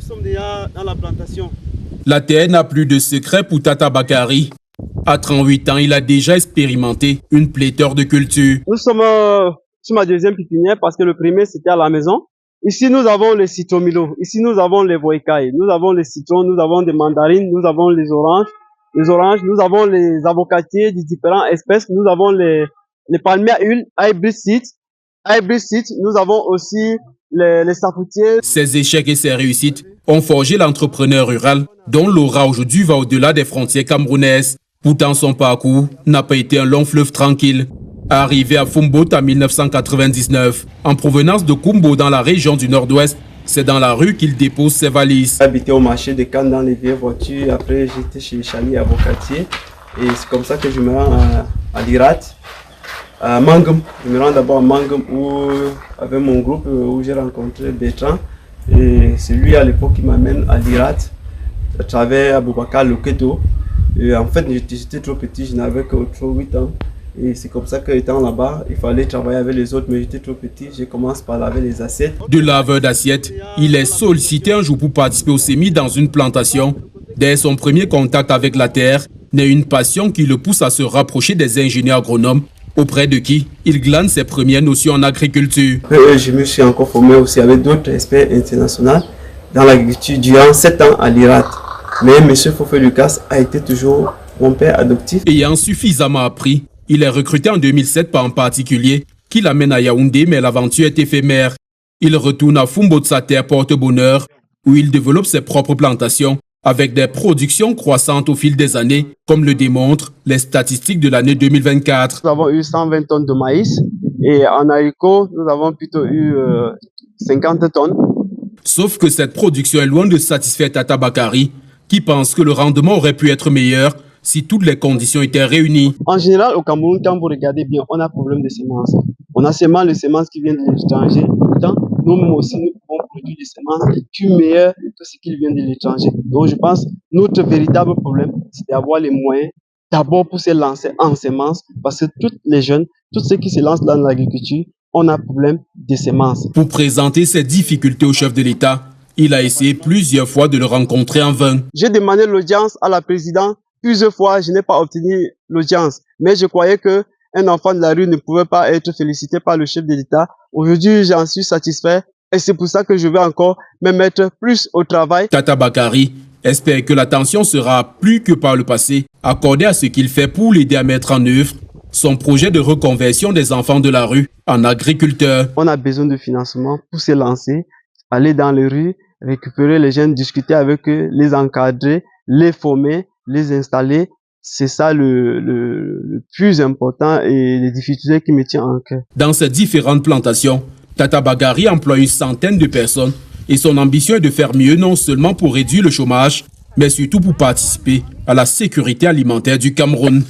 sommes déjà dans la plantation. La terre n'a plus de secret pour Tata Bakary. À 38 ans, il a déjà expérimenté une pléthore de cultures. Nous sommes sur ma deuxième pépinière parce que le premier c'était à la maison. Ici, nous avons les citromilo. Ici, nous avons les voïkaï. Nous avons les citrons, nous avons des mandarines, nous avons les oranges. Nous avons les avocatiers de différentes espèces. Nous avons les palmiers à huile, hybrid seeds. Nous avons aussi les sapoutiers. Ses échecs et ses réussites ont forgé l'entrepreneur rural dont l'aura aujourd'hui va au-delà des frontières camerounaises. Pourtant, son parcours n'a pas été un long fleuve tranquille. Arrivé à Fumboat en 1999, en provenance de Kumbo dans la région du Nord-Ouest, c'est dans la rue qu'il dépose ses valises. J'habitais au marché de Cannes dans les vieilles voitures. Après, j'étais chez Chali Avocatier. Et c'est comme ça que je me rends à l'Irat, à Mangum. Je me rends d'abord à Mangum avec mon groupe où j'ai rencontré Bertrand. Et c'est lui à l'époque qui m'amène à l'Irat à travers Aboubakar Loketo. Et en fait, j'étais trop petit, je n'avais que 8 ans. Et c'est comme ça qu'étant là-bas, il fallait travailler avec les autres, mais j'étais trop petit. Je commence par laver les assiettes. De laveur d'assiettes, il est sollicité un jour pour participer au sémi dans une plantation. Dès son premier contact avec la terre, naît une passion qui le pousse à se rapprocher des ingénieurs agronomes, auprès de qui il glane ses premières notions en agriculture. Je me suis encore formé aussi avec d'autres experts internationaux dans l'agriculture durant 7 ans à l'Irat. Mais M. Fofé Lucas a été toujours mon père adoptif. Ayant suffisamment appris, il est recruté en 2007 par un particulier qui l'amène à Yaoundé, mais l'aventure est éphémère. Il retourne à Fumboat, sa terre porte-bonheur, où il développe ses propres plantations avec des productions croissantes au fil des années, comme le démontrent les statistiques de l'année 2024. Nous avons eu 120 tonnes de maïs et en haricots, nous avons plutôt eu 50 tonnes. Sauf que cette production est loin de satisfaire Tata Bakary, qui pense que le rendement aurait pu être meilleur si toutes les conditions étaient réunies. En général, au Cameroun, quand vous regardez bien, on a problème de semences. On a seulement les semences qui viennent de l'étranger. Pourtant, nous-mêmes aussi, nous pouvons produire des semences qui sont meilleures que ce qui vient de l'étranger. Donc, je pense que notre véritable problème, c'est d'avoir les moyens d'abord pour se lancer en semences, parce que tous les jeunes, tous ceux qui se lancent dans l'agriculture, on a un problème de semences. Pour présenter ses difficultés au chef de l'État, il a essayé plusieurs fois de le rencontrer en vain. J'ai demandé l'audience à la présidente. Plusieurs fois, je n'ai pas obtenu l'audience. Mais je croyais qu'un enfant de la rue ne pouvait pas être félicité par le chef de l'État. Aujourd'hui, j'en suis satisfait. Et c'est pour ça que je vais encore me mettre plus au travail. Tata Bakary espère que l'attention sera plus que par le passé accordée à ce qu'il fait pour l'aider à mettre en œuvre son projet de reconversion des enfants de la rue en agriculteurs. On a besoin de financement pour se lancer, aller dans les rues, récupérer les jeunes, discuter avec eux, les encadrer, les former, les installer. C'est ça le plus important et les difficultés qui me tiennent en cœur. Dans ces différentes plantations, Tata Bakary emploie une centaine de personnes et son ambition est de faire mieux non seulement pour réduire le chômage, mais surtout pour participer à la sécurité alimentaire du Cameroun.